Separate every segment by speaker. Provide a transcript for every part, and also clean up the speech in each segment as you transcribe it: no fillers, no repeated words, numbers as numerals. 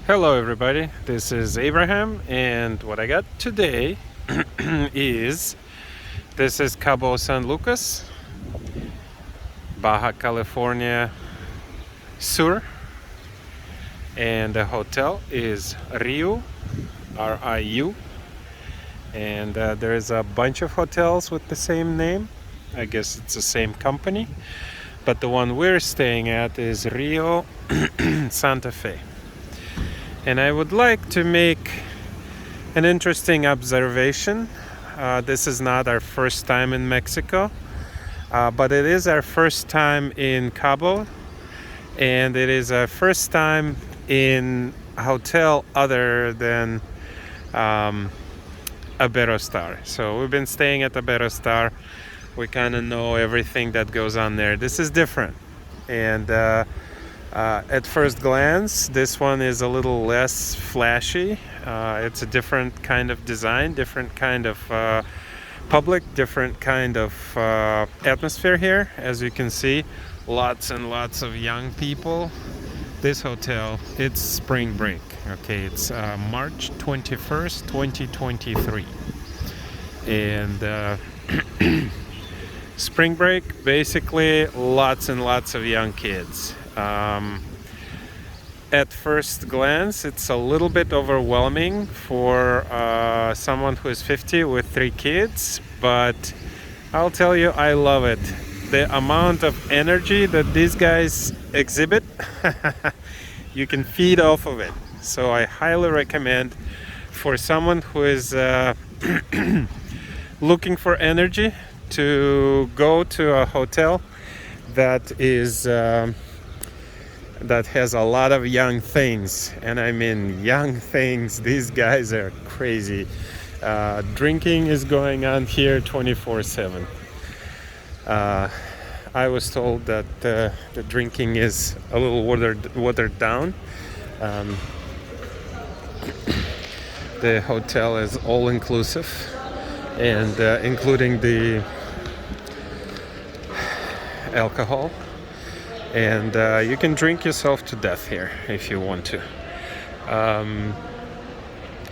Speaker 1: Hello everybody, this is Abraham, and what I got today is this is Cabo San Lucas, Baja California Sur, and the hotel is RIU, RIU, and there is a bunch of hotels with the same name. I guess it's the same company, but the one we're staying at is RIU Santa Fe. And I would like to make an interesting observation. This is not our first time in Mexico, but it is our first time in Cabo, and it is our first time in a hotel other than Iberostar. So we've been staying at Iberostar. We kind of know everything that goes on there. This is different, and at first glance, this one is a little less flashy. It's a different kind of design, different kind of public, different kind of atmosphere here. As you can see, lots and lots of young people. This hotel, it's spring break. Okay, it's March 21st, 2023. And spring break, basically lots and lots of young kids. At first glance, it's a little bit overwhelming for someone who is 50 with 3 kids, but I'll tell you, I love it. The amount of energy that these guys exhibit, you can feed off of it. So I highly recommend for someone who is looking for energy to go to a hotel that is that has a lot of young things, and I mean young things. These guys are crazy. Drinking is going on here 24/7. I was told that the drinking is a little watered down. The hotel is all inclusive, and including the alcohol. And you can drink yourself to death here if you want to.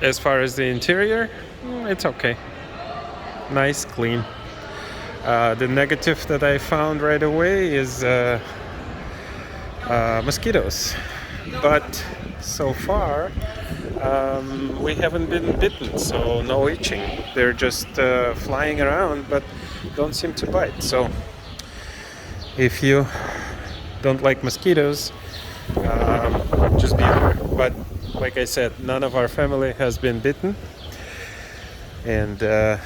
Speaker 1: As far as the interior, it's okay. Nice, clean. The negative that I found right away is mosquitoes. But so far, we haven't been bitten, so no itching. They're just flying around, but don't seem to bite. So if you don't like mosquitoes, just be aware. But like I said, none of our family has been bitten, and there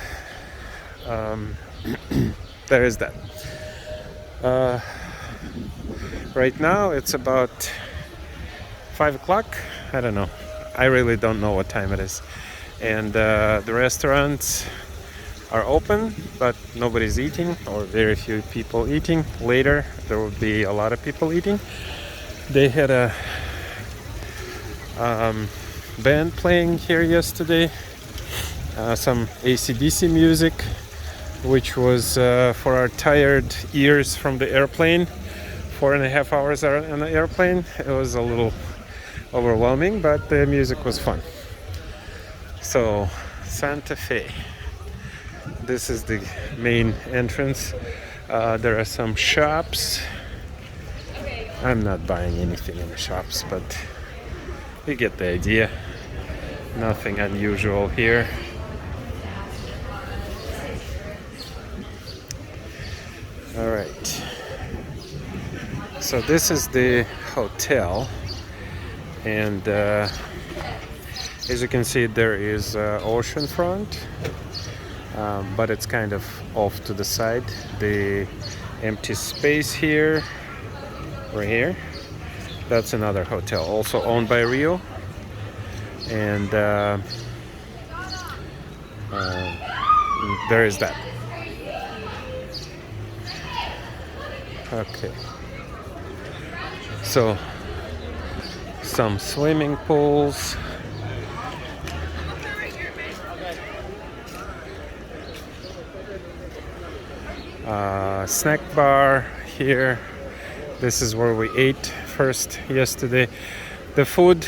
Speaker 1: is that. Right now it's about 5 o'clock. I don't know. I really don't know what time it is. And the restaurants are open, but nobody's eating, or very few people eating. Later there will be a lot of people eating. They had a band playing here yesterday, some AC/DC music, which was for our tired ears from the airplane. 4.5 hours on the airplane. It was a little overwhelming, but the music was fun. So Santa Fe, this is the main entrance. There are some shops. I'm not buying anything in the shops, but you get the idea. Nothing unusual here. All right. So this is the hotel, and as you can see, there is ocean front. But it's kind of off to the side. The empty space here, right here, that's another hotel, also owned by RIU. And there is that. Okay. So, some swimming pools. Snack bar here. This is where we ate first yesterday. The food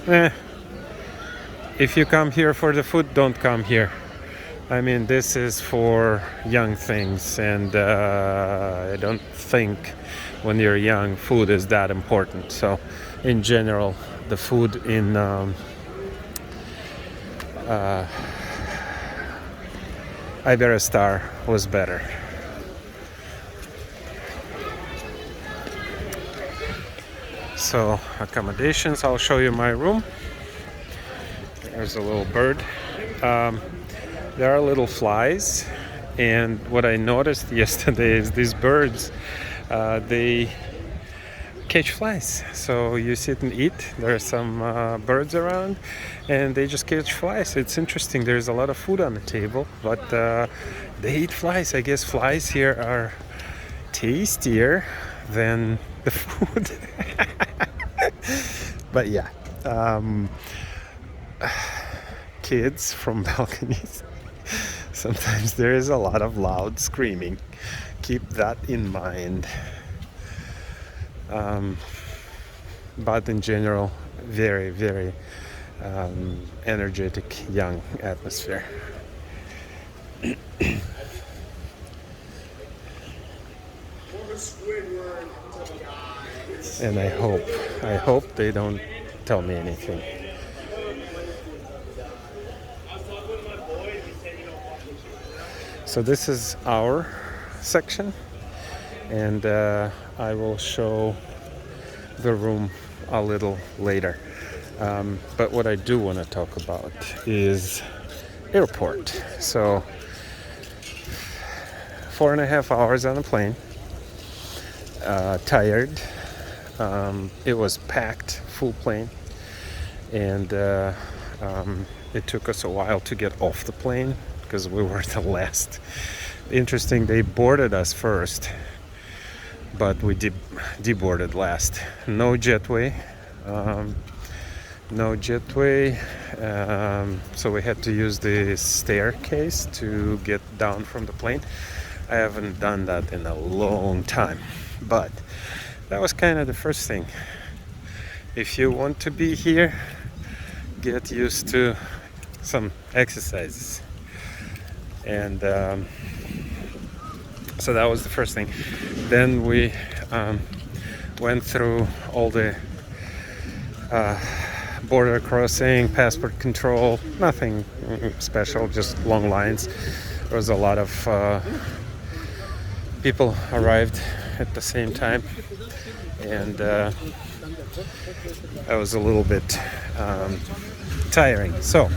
Speaker 1: If you come here for the food, don't come here. I mean, this is for young things, and I don't think when you're young, food is that important. So, in general, the food in Iberostar was better. So, accommodations, I'll show you my room. There's a little bird. There are little flies, and what I noticed yesterday is these birds, they catch flies. So you sit and eat, there are some birds around, and they just catch flies. It's interesting, there's a lot of food on the table, but they eat flies. I guess flies here are tastier than the food. But yeah, kids from balconies. Sometimes there is a lot of loud screaming. Keep that in mind. But in general, very, very energetic, young atmosphere. And I hope they don't tell me anything. So this is our section, and I will show the room a little later. But what I do want to talk about is airport. So 4.5 hours on a plane, tired. It was packed, full plane, and it took us a while to get off the plane because we were the last. Interesting, they boarded us first, but we deboarded last. No jetway, so we had to use the staircase to get down from the plane. I haven't done that in a long time, but that was kind of the first thing. If you want to be here, get used to some exercises. And so that was the first thing. Then we went through all the border crossing, passport control, nothing special, just long lines. There was a lot of people arrived at the same time, and that was a little bit tiring. So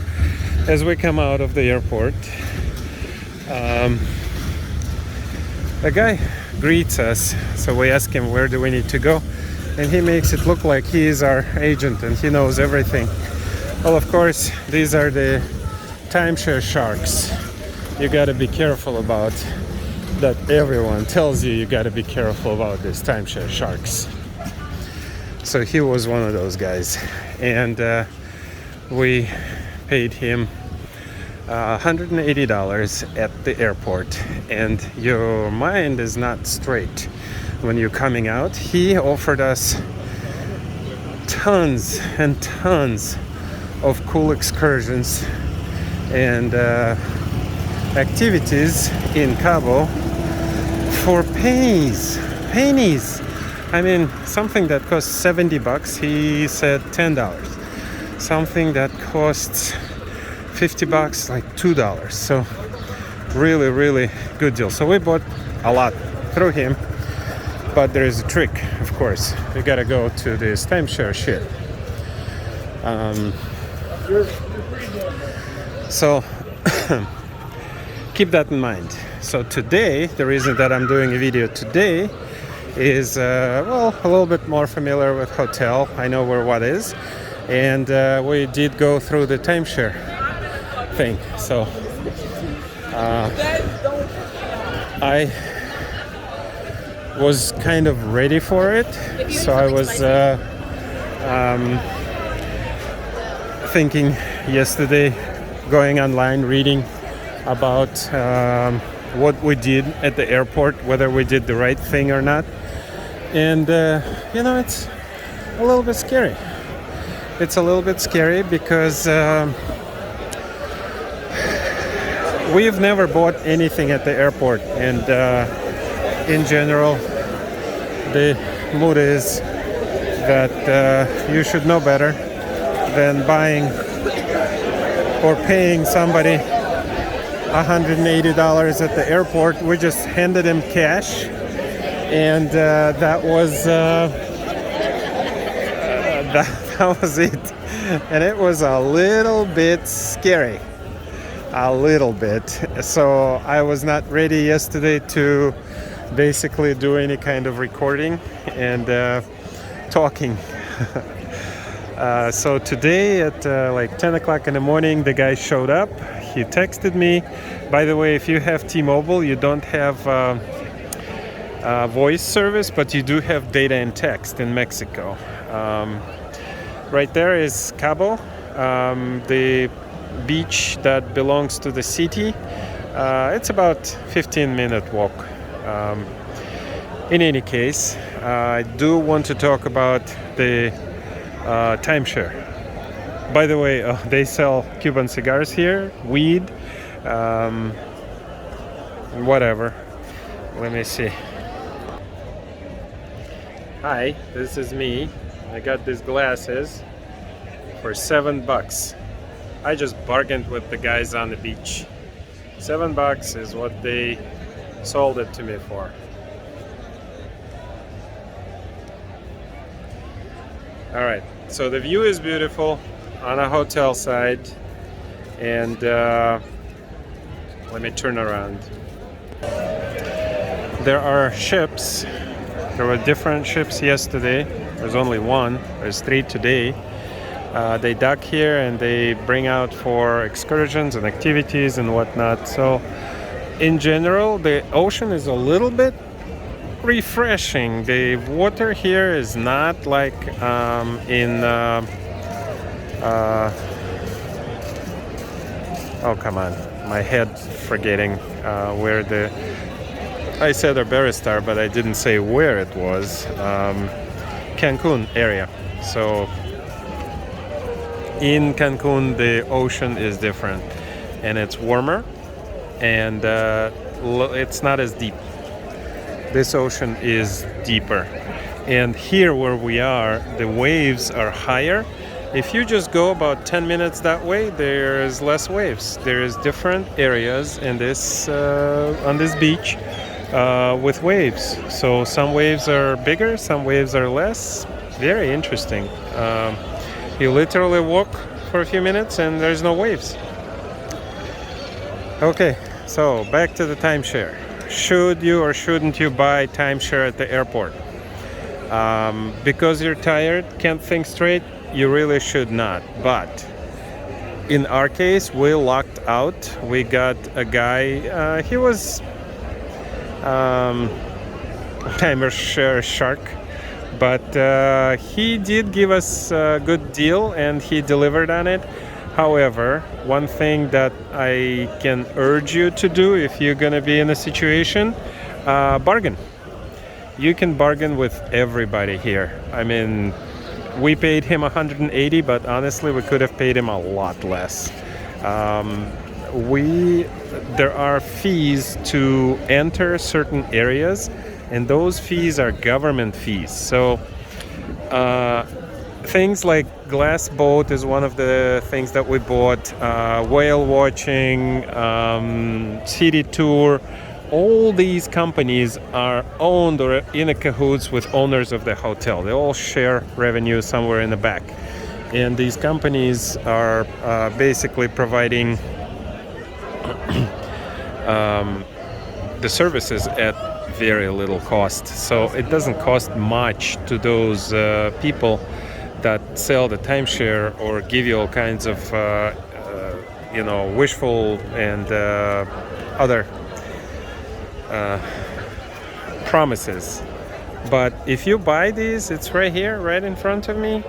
Speaker 1: as we come out of the airport, the guy greets us, so we ask him where do we need to go, and he makes it look like he is our agent and he knows everything. Well, of course, these are the timeshare sharks. You got to be careful about that. Everyone tells you got to be careful about these timeshare sharks. So he was one of those guys, and we paid him $180 at the airport, and your mind is not straight when you're coming out. He offered us tons and tons of cool excursions and activities in Cabo for pennies. I mean, something that costs $70, he said $10. Something that costs $50, like $2. So really, really good deal. So we bought a lot through him, but there is a trick, of course. You gotta go to this timeshare shit. So keep that in mind. So today, the reason that I'm doing a video today is, well, a little bit more familiar with hotel. I know where what is, and we did go through the timeshare thing. So I was kind of ready for it. So I was thinking yesterday, going online, reading about what we did at the airport, whether we did the right thing or not. And you know, it's a little bit scary. it's a little bit scary because we've never bought anything at the airport, and in general the mood is that you should know better than buying or paying somebody $180 at the airport. We just handed him cash, and that was that was it. And it was a little bit scary, a little bit. So I was not ready yesterday to basically do any kind of recording and talking. So today at like 10 o'clock in the morning, the guy showed up. He texted me. By the way, if you have T-Mobile, you don't have voice service, but you do have data and text in Mexico. Right there is Cabo, the beach that belongs to the city. It's about 15-minute walk. In any case, I do want to talk about the timeshare. By the way, they sell Cuban cigars here, weed, whatever. Let me see. Hi, this is me. I got these glasses for $7. I just bargained with the guys on the beach. $7 is what they sold it to me for. All right, so the view is beautiful on a hotel side, and let me turn around. There are ships. There were different ships yesterday. There's only one. There's 3 today. They dock here and they bring out for excursions and activities and whatnot. So in general, the ocean is a little bit refreshing. The water here is not like in oh, come on, my head forgetting where the I said Iberostar, but I didn't say where it was. Cancun area. So in Cancun the ocean is different, and it's warmer, and it's not as deep. This ocean is deeper, and here where we are, the waves are higher. If you just go about 10 minutes that way, there's less waves. There's different areas in this on this beach with waves. So some waves are bigger, some waves are less. Very interesting. You literally walk for a few minutes and there's no waves. Okay, so back to the timeshare. Should you or shouldn't you buy timeshare at the airport? Because you're tired, can't think straight, you really should not. But in our case, we lucked out. We got a guy, he was timeshare shark, but he did give us a good deal and he delivered on it. However, one thing that I can urge you to do if you're gonna be in a situation, bargain. You can bargain with everybody here. I mean, we paid him 180, but honestly we could have paid him a lot less. There are fees to enter certain areas, and those fees are government fees. So things like glass boat is one of the things that we bought, whale watching, city tour. All these companies are owned or in a cahoots with owners of the hotel. They all share revenue somewhere in the back, and these companies are basically providing the services at very little cost. So it doesn't cost much to those people that sell the timeshare or give you all kinds of wishful and other promises. But if you buy these, it's right here, right in front of me.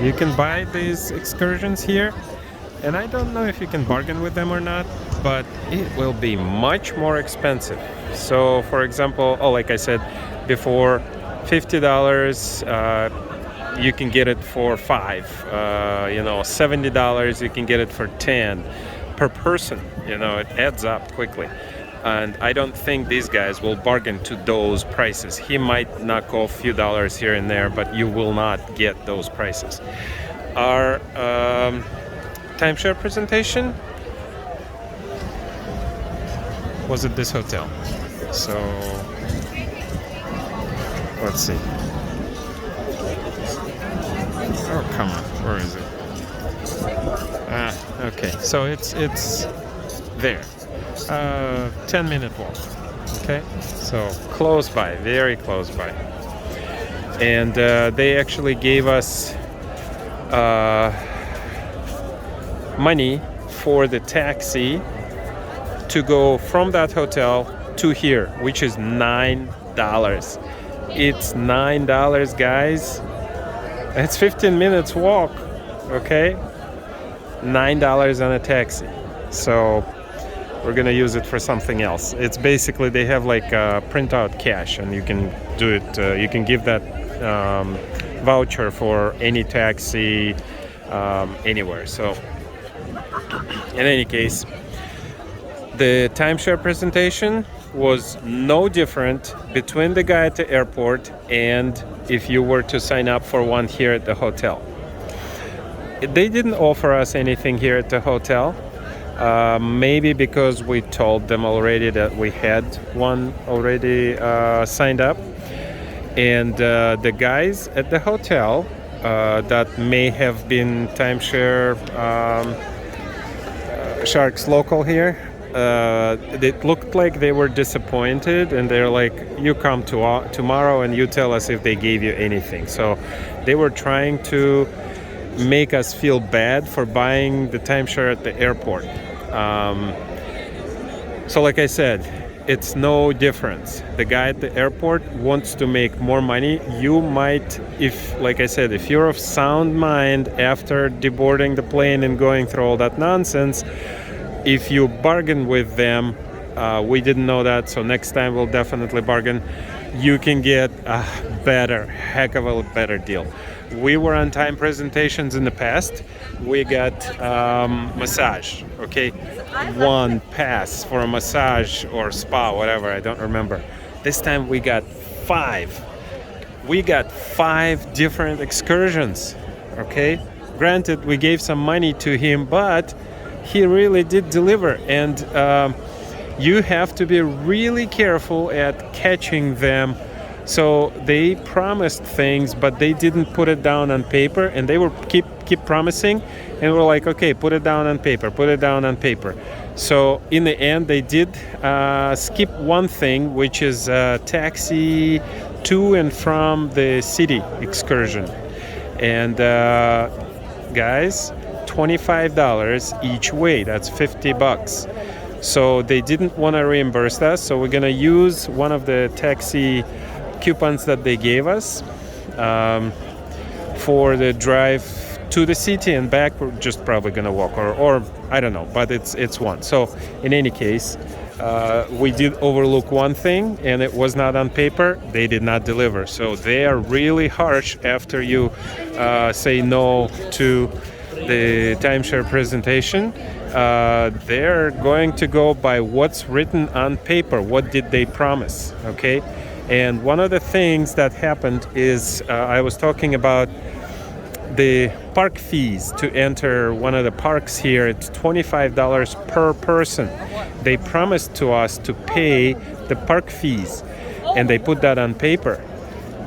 Speaker 1: You can buy these excursions here, and I don't know if you can bargain with them or not, but it will be much more expensive. So for example, like I said before, $50 you can get it for $5. You know, $70 you can get it for 10 per person. You know, it adds up quickly. And I don't think these guys will bargain to those prices. He might knock off a few dollars here and there, but you will not get those prices. Our timeshare presentation was at this hotel. So let's see. Oh, come on, where is it? Okay, so it's there. 10-minute walk. Okay, so close by, very close by. And they actually gave us money for the taxi to go from that hotel to here, which is $9. It's $9, guys. It's 15 minutes walk. Okay, $9 on a taxi. So we're gonna use it for something else. It's basically, they have like printout cash, and you can do it. You can give that voucher for any taxi anywhere. So in any case, the timeshare presentation was no different between the guy at the airport and if you were to sign up for one here at the hotel. They didn't offer us anything here at the hotel. Maybe because we told them already that we had one already signed up. And the guys at the hotel that may have been timeshare Sharks local here, it looked like they were disappointed, and they're like, you come tomorrow and you tell us if they gave you anything. So they were trying to make us feel bad for buying the timeshare at the airport. So like I said, it's no difference. The guy at the airport wants to make more money. You might, if, like I said, if you're of sound mind after deboarding the plane and going through all that nonsense, if you bargain with them, we didn't know that, so next time we'll definitely bargain. You can get a better, heck of a better deal. We were on time presentations in the past. We got massage, okay? One pass for a massage or spa, whatever, I don't remember. This time we got 5. We got 5 different excursions, okay? Granted, we gave some money to him, but he really did deliver. And you have to be really careful at catching them. So they promised things, but they didn't put it down on paper, and they were keep promising, and we're like, okay, put it down on paper, put it down on paper. So in the end, they did skip one thing, which is taxi to and from the city excursion. And guys, $25 each way. That's $50. So they didn't want to reimburse us, so we're gonna use one of the taxi coupons that they gave us for the drive to the city and back. We're just probably gonna walk, or I don't know, but it's one. So in any case, we did overlook one thing, and it was not on paper. They did not deliver. So they are really harsh after you say no to the timeshare presentation. They're going to go by what's written on paper. What did they promise? Okay. And one of the things that happened is I was talking about the park fees to enter one of the parks here. It's $25 per person. They promised to us to pay the park fees, and they put that on paper.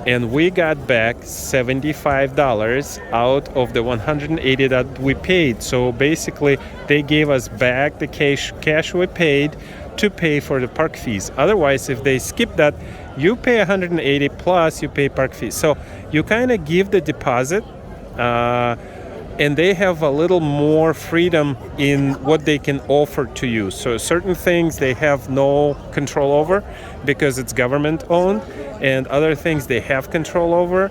Speaker 1: And we got back $75 out of the $180 that we paid. So basically, they gave us back the cash we paid to pay for the park fees. Otherwise, if they skip that, you pay $180 plus you pay park fees. So you kind of give the deposit, and they have a little more freedom in what they can offer to you. So certain things they have no control over because it's government owned, and other things they have control over.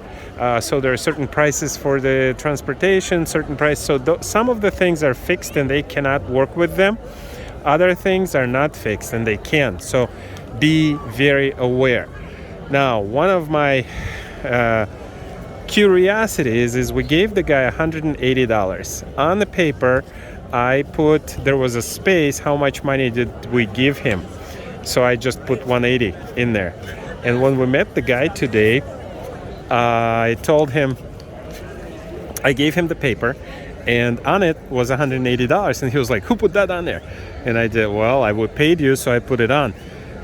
Speaker 1: So there are certain prices for the transportation, certain price. So some of the things are fixed and they cannot work with them. Other things are not fixed and they can. So be very aware. Now, one of my Curiosity is we gave the guy $180 on the paper. I put, there was a space, how much money did we give him, so I just put 180 in there. And when we met the guy today, I told him, I gave him the paper, and on it was $180, and he was like, who put that on there? And I did, well, I would paid you, so I put it on.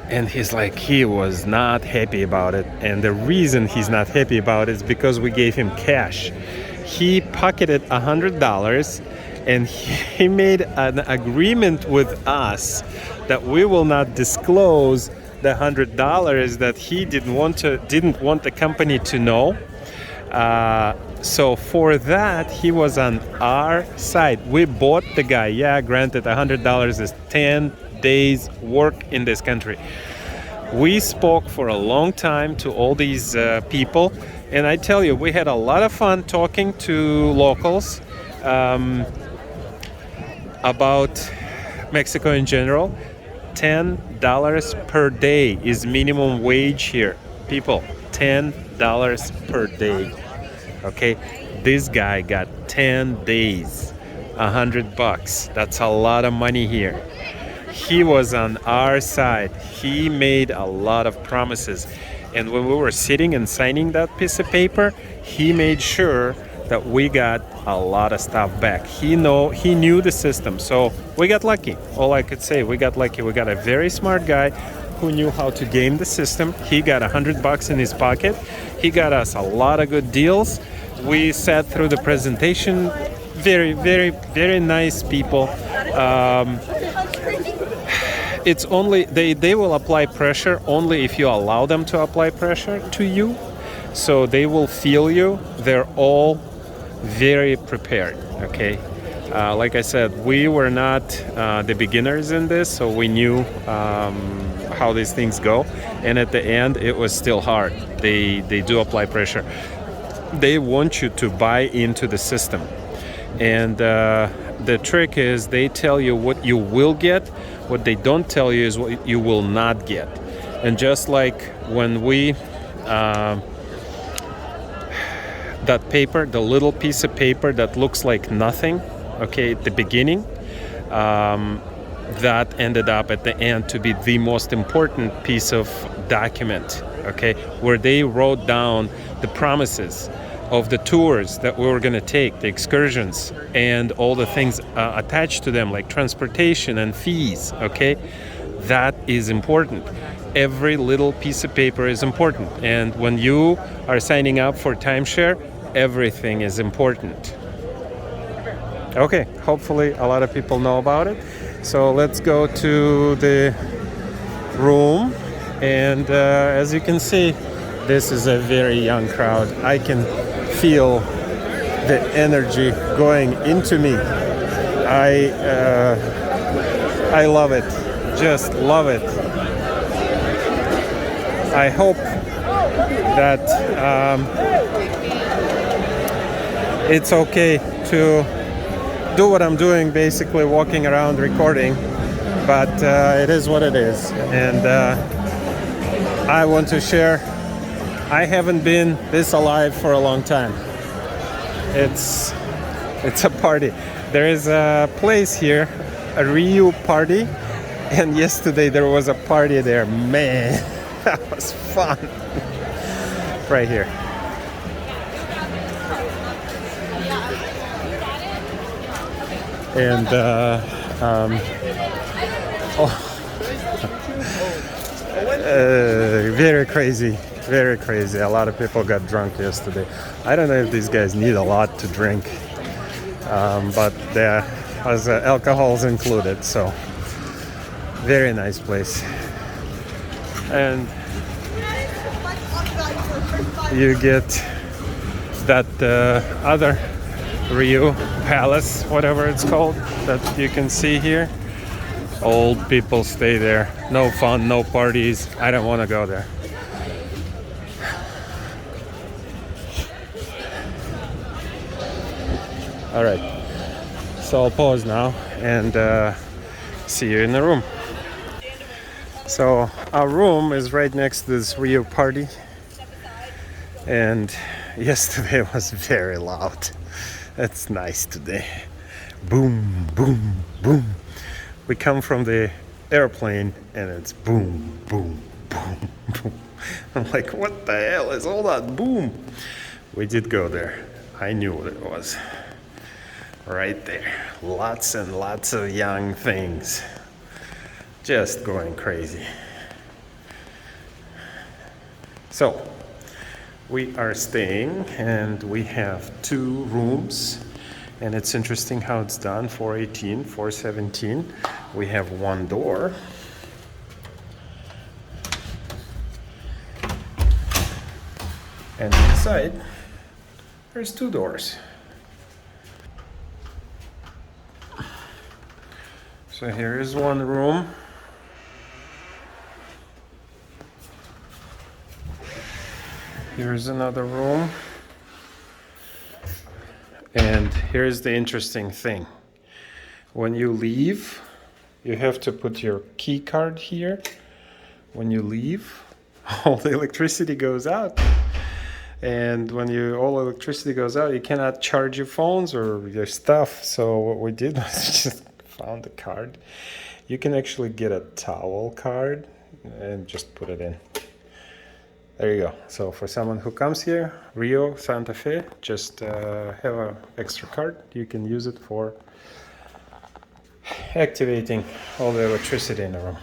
Speaker 1: And he's like, he was not happy about it. And the reason he's not happy about it is because we gave him cash. He pocketed $100, and he made an agreement with us that we will not disclose the $100 that he didn't want the company to know. So for that, he was on our side. We bought the guy. Yeah, granted, $100 is 10 days work in this country. We spoke for a long time to all these people, and I tell you, we had a lot of fun talking to locals about Mexico in general. $10 per day is minimum wage here. People, $10 per day. Okay, this guy got 10 days, $100. That's a lot of money here. He was on our side. He made a lot of promises. And when we were sitting and signing that piece of paper, he made sure that we got a lot of stuff back. He knew the system. So we got lucky. All I could say, we got lucky. We got a very smart guy who knew how to game the system. He got $100 in his pocket. He got us a lot of good deals. We sat through the presentation. Very, very, very nice people. It's only, they will apply pressure only if you allow them to apply pressure to you. So they will feel you. They're all very prepared, okay? Like I said, we were not the beginners in this, so we knew how these things go. And at the end, it was still hard. They do apply pressure. They want you to buy into the system. And the trick is they tell you what you will get. What they don't tell you is what you will not get. And just like when we that paper, the little piece of paper that looks like nothing, okay, at the beginning, that ended up at the end to be the most important piece of document, okay, where they wrote down the promises of the tours that we were going to take, the excursions, and all the things attached to them, like transportation and fees, okay? That is important. Every little piece of paper is important. And when you are signing up for timeshare, everything is important. Okay, hopefully a lot of people know about it. So let's go to the room. And as you can see, this is a very young crowd. I can feel the energy going into me. I love it. Just love it. I hope that it's okay to do what I'm doing, basically walking around recording, but it is what it is. And I want to share, I haven't been this alive for a long time. It's a party. There is a place here, a RIU party, and yesterday there was a party there. Man, that was fun. Right here. And very crazy. Very crazy. A lot of people got drunk yesterday. I don't know if these guys need a lot to drink, but there was alcohols included. So very nice place. And you get that other RIU Palace, whatever it's called, that you can see here. Old people stay there. No fun, no parties. I don't want to go there. All right, so I'll pause now and see you in the room. So our room is right next to this RIU party, and Yesterday was very loud. It's nice today. Boom, boom, boom. We come from the airplane and it's boom, boom, boom, boom. I'm like, what the hell is all that boom? We did go there. I knew what it was. Right there. Lots and lots of young things. Just going crazy. So, we are staying and we have 2 rooms. And it's interesting how it's done. 418, 417. We have 1 door. And inside, there's 2 doors. So here is 1 room. Here's another room. And here's the interesting thing. When you leave, you have to put your key card here. When you leave, all the electricity goes out. And when all electricity goes out, you cannot charge your phones or your stuff. So what we did was just found the card. You can actually get a towel card and just put it in. There you go. So for someone who comes here, RIU Santa Fe, just have an extra card. You can use it for activating all the electricity in the room.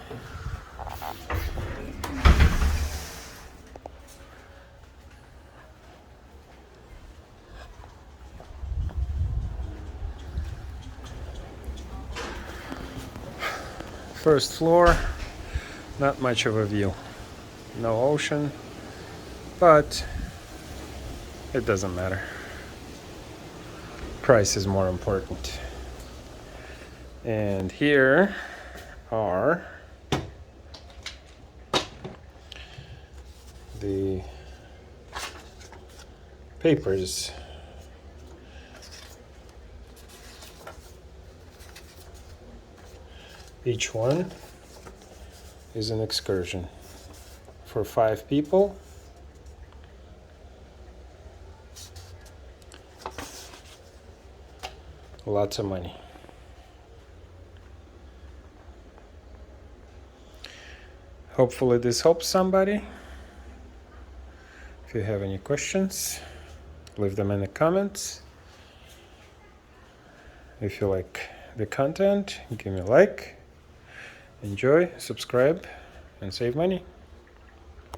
Speaker 1: First floor, not much of a view. No ocean, but it doesn't matter. Price is more important. And here are the papers. Each one is an excursion for 5 people. Lots of money. Hopefully this helps somebody. If you have any questions, leave them in the comments. If you like the content, give me a like. Enjoy, subscribe, and save money.